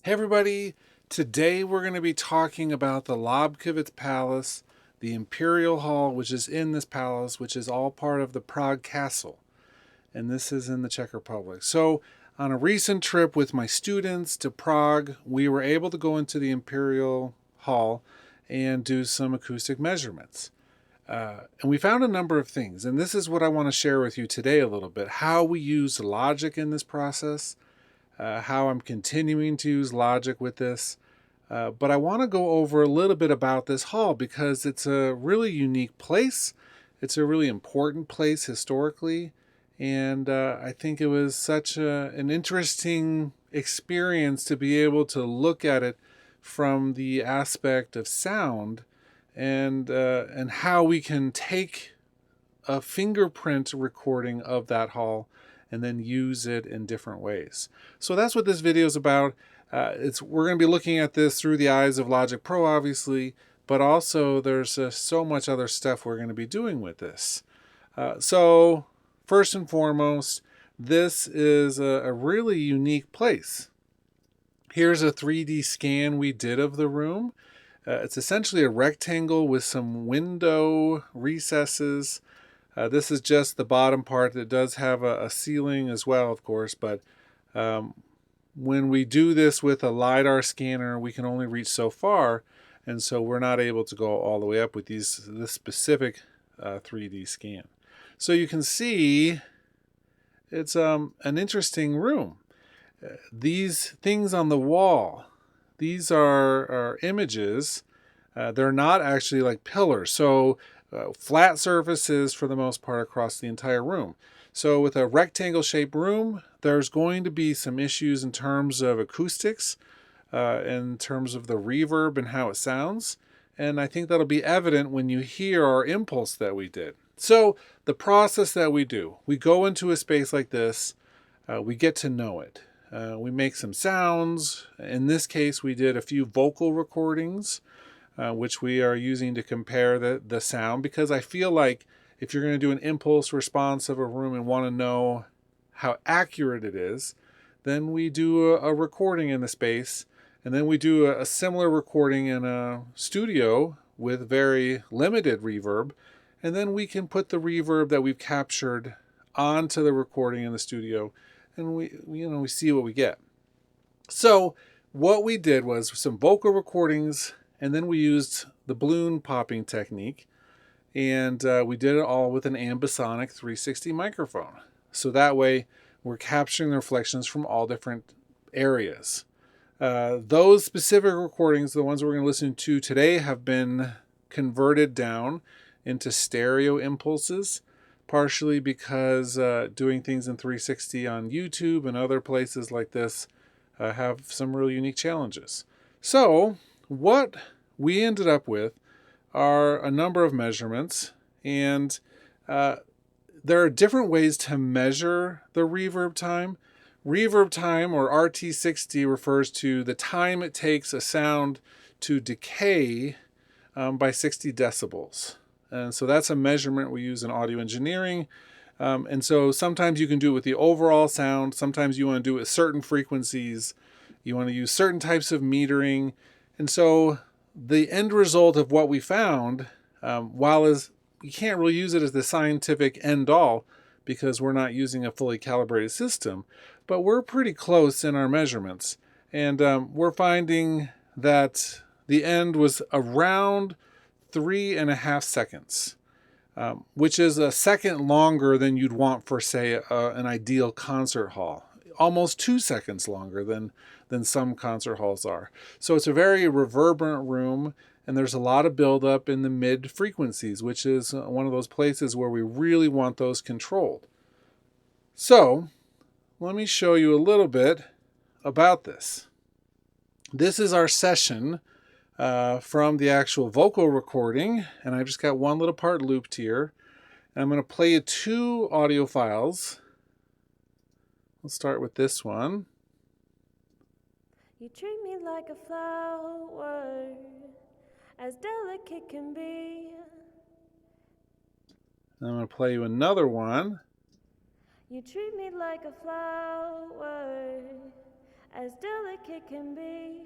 Hey everybody, today we're going to be talking about the Lobkowicz Palace, the Imperial Hall, which is in this palace, which is all part of the Prague Castle. And this is in the Czech Republic. So on a recent trip with my students to Prague, we were able to go into the Imperial Hall and do some acoustic measurements. And we found a number of things, and this is what I want to share with you today a little bit, how we use logic in this process, how I'm continuing to use logic with this. But I want to go over a little bit about this hall because it's a really unique place. It's a really important place historically. And I think it was such an interesting experience to be able to look at it from the aspect of sound and how we can take a fingerprint recording of that hall and then use it in different ways. So that's what this video is about. We're going to be looking at this through the eyes of Logic Pro, obviously, but also there's so much other stuff we're going to be doing with this. So first and foremost, this is a really unique place. Here's a 3D scan we did of the room. It's essentially a rectangle with some window recesses. This is just the bottom part. It does have a ceiling as well, of course, but when we do this with a LiDAR scanner, we can only reach so far, and so we're not able to go all the way up with this specific 3D scan. So you can see it's an interesting room. These things on the wall, these are images. They're not actually like pillars. So flat surfaces for the most part across the entire room. So with a rectangle shaped room, there's going to be some issues in terms of acoustics, in terms of the reverb and how it sounds. And I think that'll be evident when you hear our impulse that we did. So the process that we do, we go into a space like this, we get to know it. We make some sounds. In this case, we did a few vocal recordings, which we are using to compare the sound, because I feel like if you're going to do an impulse response of a room and want to know how accurate it is, then we do a recording in the space, and then we do a similar recording in a studio with very limited reverb, and then we can put the reverb that we've captured onto the recording in the studio, and we see what we get. So what we did was some vocal recordings, and then we used the balloon popping technique, and we did it all with an ambisonic 360 microphone. So that way we're capturing the reflections from all different areas. Those specific recordings, the ones we're going to listen to today, have been converted down into stereo impulses, partially because doing things in 360 on YouTube and other places like this have some really unique challenges. So what we ended up with are a number of measurements, and there are different ways to measure the reverb time. Reverb time, or RT60, refers to the time it takes a sound to decay by 60 decibels. And so that's a measurement we use in audio engineering. And so sometimes you can do it with the overall sound. Sometimes you want to do it with certain frequencies. You want to use certain types of metering. And so the end result of what we found, you can't really use it as the scientific end all because we're not using a fully calibrated system, but we're pretty close in our measurements. And we're finding that the end was around 3.5 seconds, which is a second longer than you'd want for, say, an ideal concert hall. Almost 2 seconds longer than some concert halls are. So it's a very reverberant room, and there's a lot of buildup in the mid frequencies, which is one of those places where we really want those controlled. So let me show you a little bit about this. This is our session from the actual vocal recording, and I just got one little part looped here. And I'm going to play you 2 audio files. Let's start with this one. You treat me like a flower, as delicate can be. I'm going to play you another one. You treat me like a flower, as delicate can be.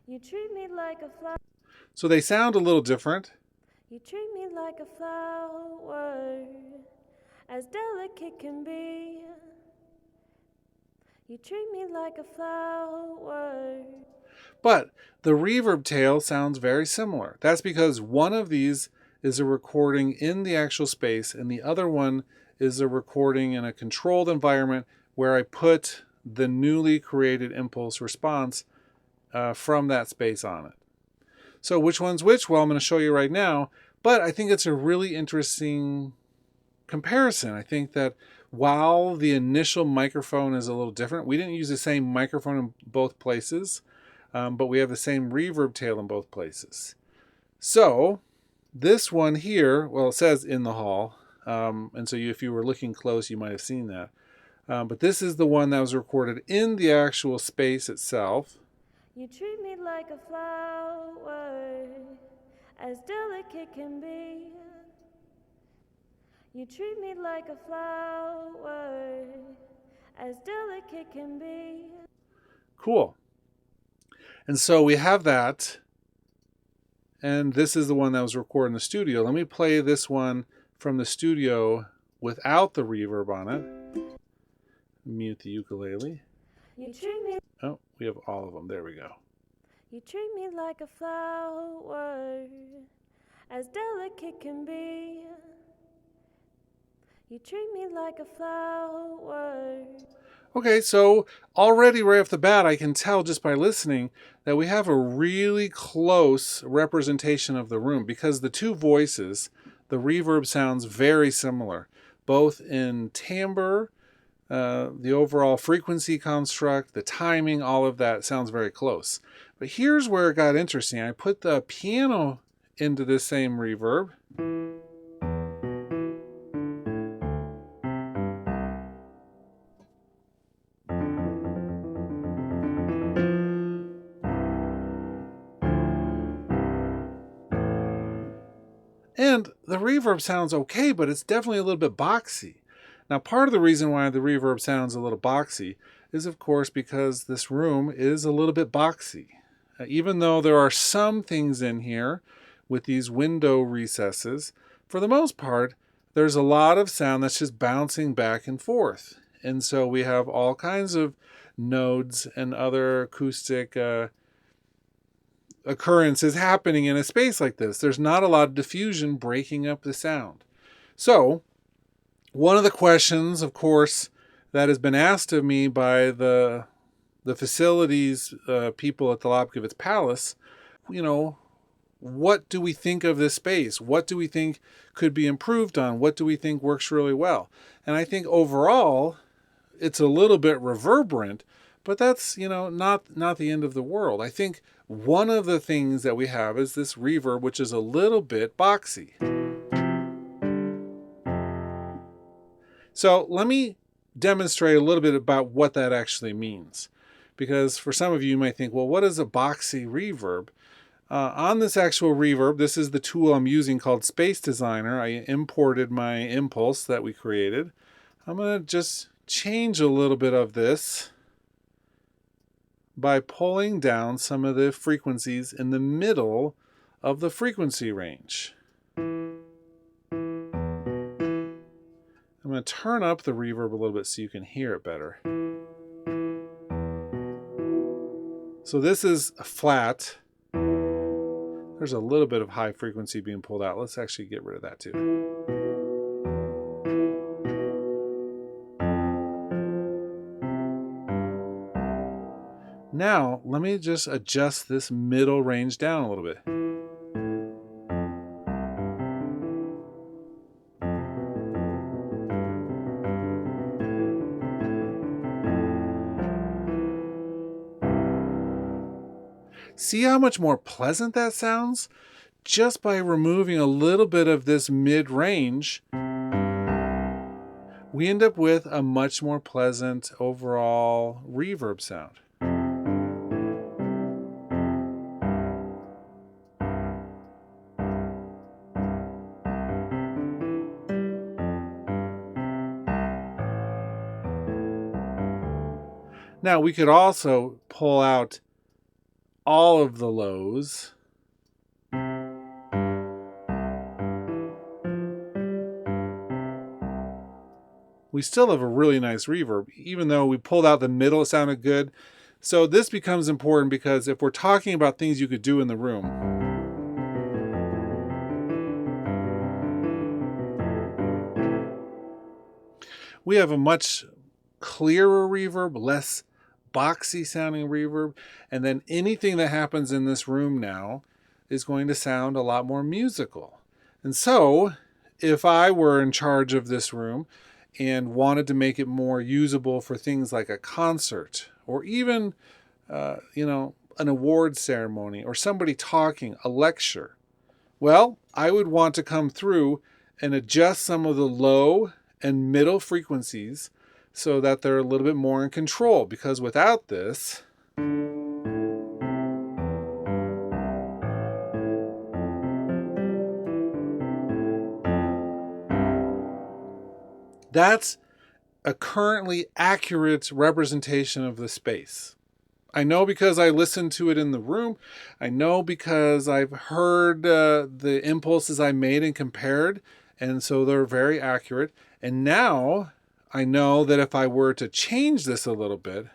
You treat me like a flower. So they sound a little different. You treat me like a flower, as delicate can be. You treat me like a flower. But the reverb tail sounds very similar. That's because one of these is a recording in the actual space, and the other one is a recording in a controlled environment where I put the newly created impulse response from that space on it. So which one's which? Well, I'm going to show you right now, but I think it's a really interesting comparison. I think that while the initial microphone is a little different, we didn't use the same microphone in both places, but we have the same reverb tail in both places. So this one here, well, it says in the hall, and so if you were looking close, you might have seen that. But this is the one that was recorded in the actual space itself. You treat me like a flower, as delicate can be. You treat me like a flower, as delicate can be. Cool. And so we have that. And this is the one that was recorded in the studio. Let me play this one from the studio without the reverb on it. Mute the ukulele. You treat me. Oh, we have all of them. There we go. You treat me like a flower, as delicate can be. You treat me like a flower. Okay, so already right off the bat, I can tell just by listening that we have a really close representation of the room because the two voices, the reverb sounds very similar, both in timbre, the overall frequency construct, the timing, all of that sounds very close. But here's where it got interesting. I put the piano into this same reverb. And the reverb sounds okay, but it's definitely a little bit boxy. Now, part of the reason why the reverb sounds a little boxy is, of course, because this room is a little bit boxy. Even though there are some things in here with these window recesses, for the most part, there's a lot of sound that's just bouncing back and forth. And so we have all kinds of nodes and other acoustic occurrences happening in a space like this. There's not a lot of diffusion breaking up the sound. So, one of the questions, of course, that has been asked of me by the facilities people at the Lobkowicz Palace, what do we think of this space? What do we think could be improved on? What do we think works really well? And I think overall, it's a little bit reverberant, but that's, not the end of the world. I think one of the things that we have is this reverb, which is a little bit boxy. So let me demonstrate a little bit about what that actually means. Because for some of you might think, well, what is a boxy reverb? On this actual reverb, this is the tool I'm using called Space Designer. I imported my impulse that we created. I'm going to just change a little bit of this by pulling down some of the frequencies in the middle of the frequency range. I'm going to turn up the reverb a little bit so you can hear it better. So this is a flat. There's a little bit of high frequency being pulled out. Let's actually get rid of that too. Now, let me just adjust this middle range down a little bit. See how much more pleasant that sounds? Just by removing a little bit of this mid-range, we end up with a much more pleasant overall reverb sound. Now we could also pull out all of the lows. We still have a really nice reverb, even though we pulled out the middle, it sounded good. So this becomes important because if we're talking about things you could do in the room, we have a much clearer reverb, less boxy sounding reverb, and then anything that happens in this room now is going to sound a lot more musical. And so, if I were in charge of this room and wanted to make it more usable for things like a concert or even, an award ceremony or somebody talking, a lecture, well, I would want to come through and adjust some of the low and middle frequencies so that they're a little bit more in control, because without this, that's a currently accurate representation of the space. I know because I listened to it in the room. I know because I've heard the impulses I made and compared, and so they're very accurate. And now I know that if I were to change this a little bit,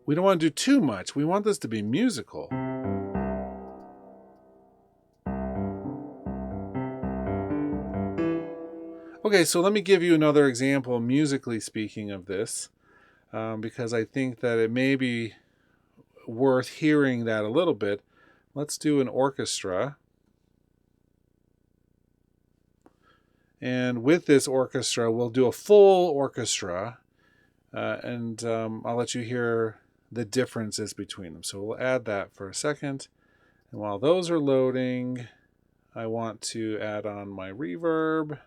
we don't want to do too much. We want this to be musical. Okay, so let me give you another example, musically speaking, of this, because I think that it may be worth hearing that a little bit. Let's do an orchestra. And with this orchestra, we'll do a full orchestra, and I'll let you hear the differences between them. So we'll add that for a second. And while those are loading, I want to add on my reverb.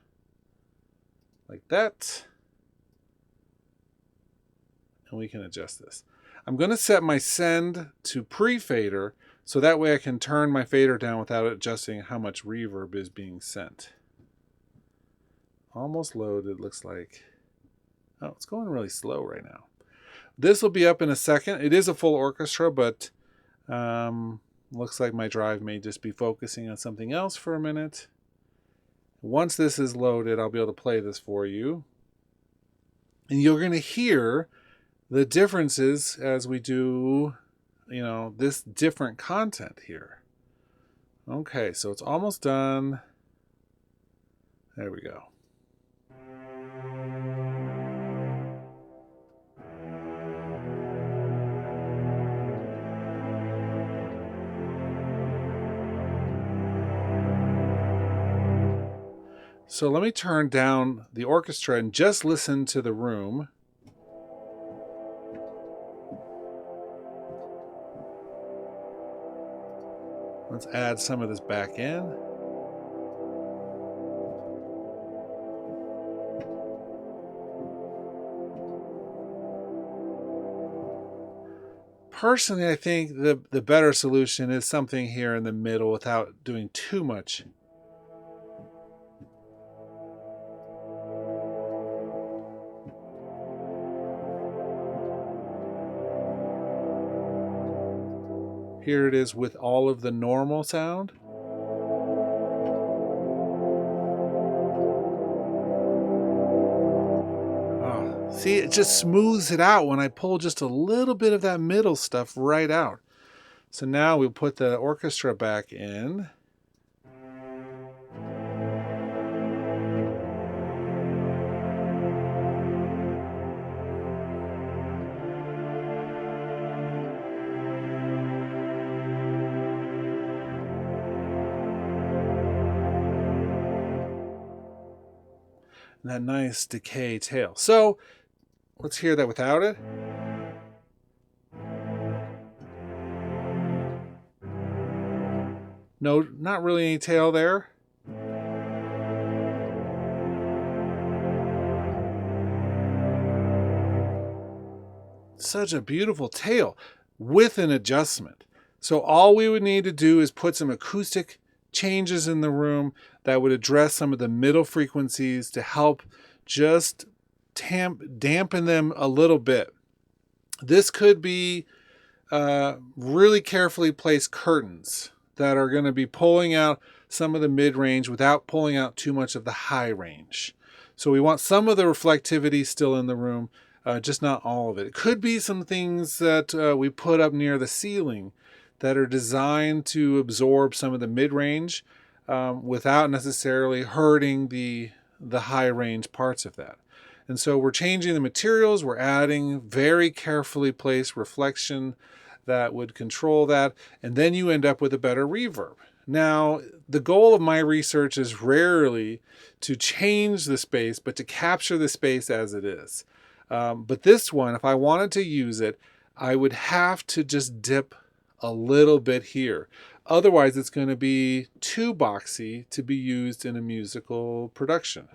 Like that. And we can adjust this. I'm going to set my send to pre-fader so that way I can turn my fader down without adjusting how much reverb is being sent. Almost loaded, looks like. Oh, it's going really slow right now. This will be up in a second. It is a full orchestra, but looks like my drive may just be focusing on something else for a minute. Once this is loaded, I'll be able to play this for you. And you're going to hear the differences as we do, this different content here. Okay, so it's almost done. There we go. So let me turn down the orchestra and just listen to the room. Let's add some of this back in. Personally, I think the better solution is something here in the middle without doing too much. Here it is with all of the normal sound. Oh, see, it just smooths it out when I pull just a little bit of that middle stuff right out. So now we'll put the orchestra back in. That nice decay tail. So let's hear that without it. No, not really any tail there. Such a beautiful tail with an adjustment. So all we would need to do is put some acoustic changes in the room that would address some of the middle frequencies to help just dampen them a little bit. This could be really carefully placed curtains that are going to be pulling out some of the mid-range without pulling out too much of the high range. So we want some of the reflectivity still in the room, just not all of it. It could be some things that we put up near the ceiling that are designed to absorb some of the mid-range without necessarily hurting the high range parts of that. And so we're changing the materials, we're adding very carefully placed reflection that would control that, and then you end up with a better reverb. Now, the goal of my research is rarely to change the space, but to capture the space as it is. But this one, if I wanted to use it, I would have to just dip a little bit here. Otherwise, it's going to be too boxy to be used in a musical production.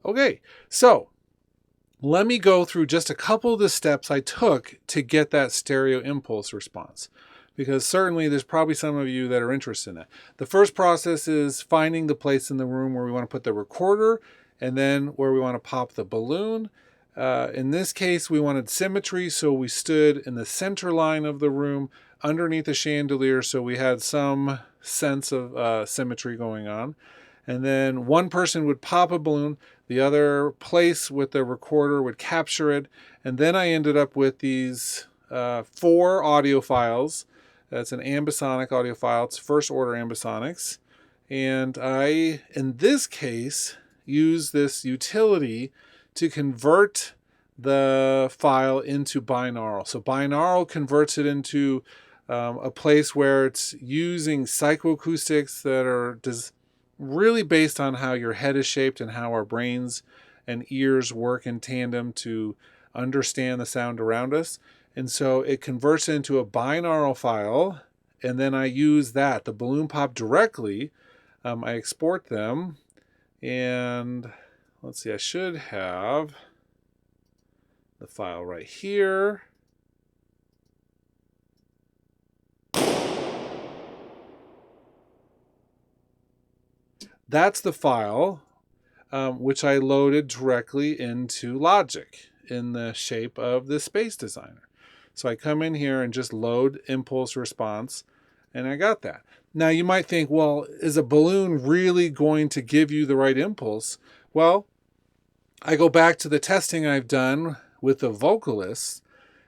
Okay, so let me go through just a couple of the steps I took to get that stereo impulse response, because certainly there's probably some of you that are interested in that. The first process is finding the place in the room where we want to put the recorder and then where we want to pop the balloon. In this case, we wanted symmetry, so we stood in the center line of the room underneath the chandelier, so we had some sense of symmetry going on. And then one person would pop a balloon, the other place with the recorder would capture it, and then I ended up with these 4 audio files. That's an ambisonic audio file. It's first order ambisonics. And I, in this case, use this utility to convert the file into binaural. So binaural converts it into a place where it's using psychoacoustics that are really based on how your head is shaped and how our brains and ears work in tandem to understand the sound around us. And so it converts it into a binaural file, and then I use that, the balloon pop directly. I export them, and let's see, I should have the file right here. That's the file which I loaded directly into Logic in the shape of the Space Designer. So I come in here and just load impulse response, and I got that. Now you might think, well, is a balloon really going to give you the right impulse? Well, I go back to the testing I've done with the vocalists,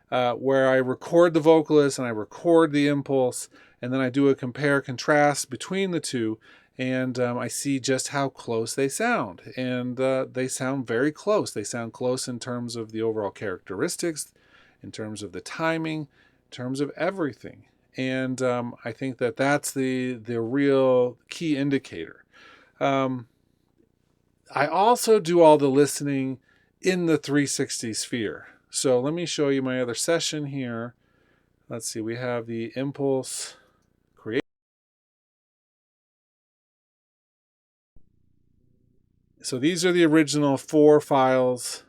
where I record the vocalist and I record the impulse, and then I do a compare contrast between the two, and I see just how close they sound. And they sound very close. They sound close in terms of the overall characteristics, in terms of the timing, in terms of everything. And I think that that's the real key indicator. I also do all the listening in the 360 sphere. So let me show you my other session here. Let's see, we have the impulse create. So these are the original 4 files,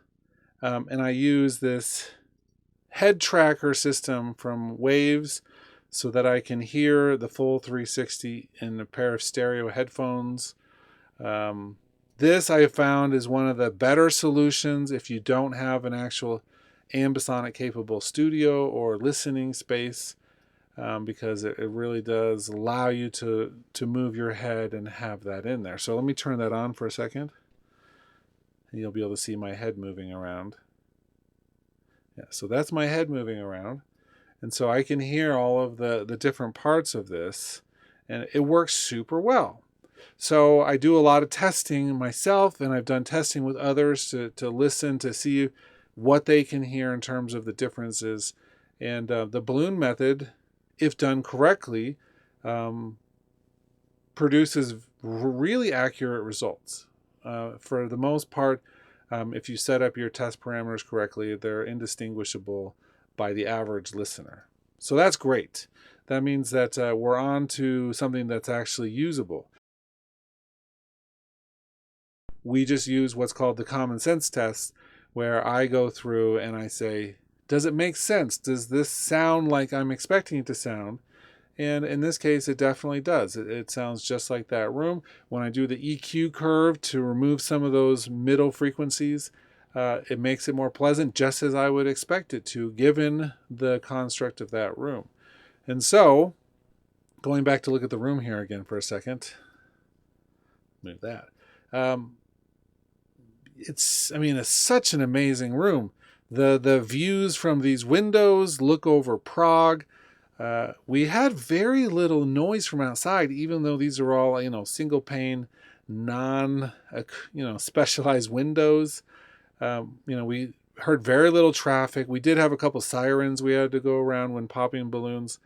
and I use this head tracker system from Waves so that I can hear the full 360 in a pair of stereo headphones. This I have found is one of the better solutions if you don't have an actual ambisonic capable studio or listening space, because it really does allow you to move your head and have that in there. So let me turn that on for a second, and you'll be able to see my head moving around. Yeah, so that's my head moving around. And so I can hear all of the different parts of this, and it works super well. So I do a lot of testing myself, and I've done testing with others to listen, to see what they can hear in terms of the differences. And the balloon method, if done correctly, produces really accurate results. For the most part, if you set up your test parameters correctly, they're indistinguishable by the average listener. So that's great. that means that we're on to something that's actually usable. We just use what's called the common sense test, where I go through and I say, does it make sense? Does this sound like I'm expecting it to sound? And in this case, it definitely does. It sounds just like that room. When I do the EQ curve to remove some of those middle frequencies, it makes it more pleasant, just as I would expect it to, given the construct of that room. And so, going back to look at the room here again for a second, move that. It's such an amazing room. The views from these windows look over Prague. We had very little noise from outside, even though these are all single pane, non specialized windows. We heard very little traffic. We did have a couple sirens we had to go around when popping balloons,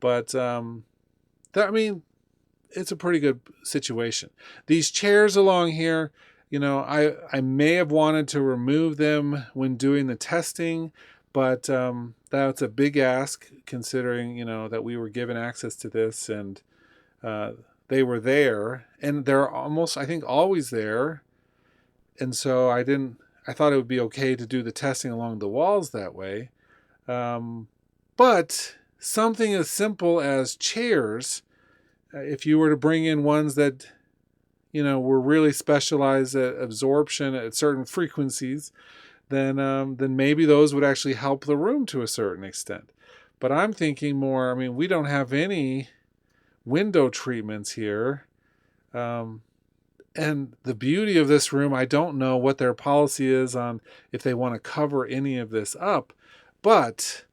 but it's a pretty good situation. These chairs along here, I may have wanted to remove them when doing the testing, but that's a big ask considering, that we were given access to this and they were there and they're almost, I think, always there. And so I thought it would be okay to do the testing along the walls that way. But something as simple as chairs, if you were to bring in ones that were really specialized at absorption at certain frequencies, then maybe those would actually help the room to a certain extent. But I'm thinking more, we don't have any window treatments here. And the beauty of this room, I don't know what their policy is on if they want to cover any of this up. But,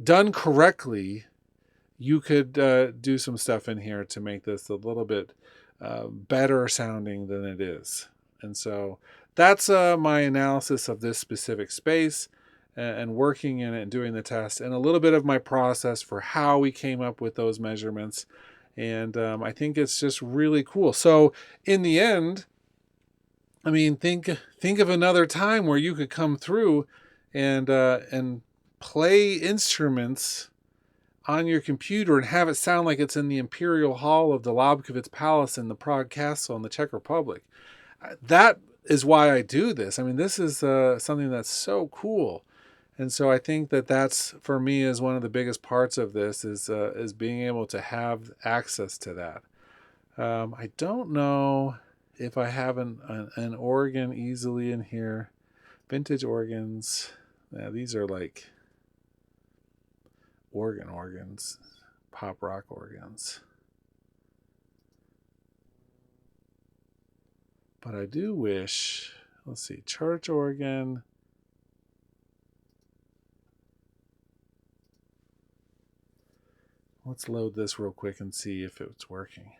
done correctly, you could do some stuff in here to make this a little bit better sounding than it is. And so that's my analysis of this specific space and working in it and doing the test, and a little bit of my process for how we came up with those measurements. And I think it's just really cool. So in the end, think of another time where you could come through and play instruments on your computer and have it sound like it's in the Imperial Hall of the Lobkowicz Palace in the Prague Castle in the Czech Republic. That is why I do this. This is something that's so cool. And so I think that's, for me, is one of the biggest parts of this is being able to have access to that. I don't know if I have an organ easily in here. Vintage organs. Yeah, these are like organs, pop rock organs. But I do wish, let's see, church organ. Let's load this real quick and see if it's working.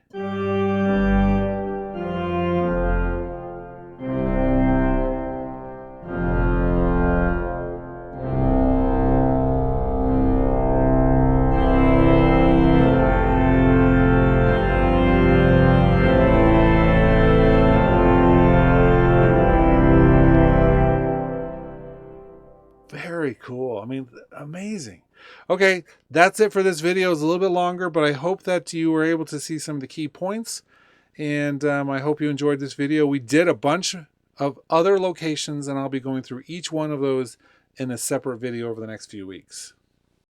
Very cool. Amazing. Okay, that's it for this video. It's a little bit longer, but I hope that you were able to see some of the key points. And I hope you enjoyed this video. We did a bunch of other locations, and I'll be going through each one of those in a separate video over the next few weeks.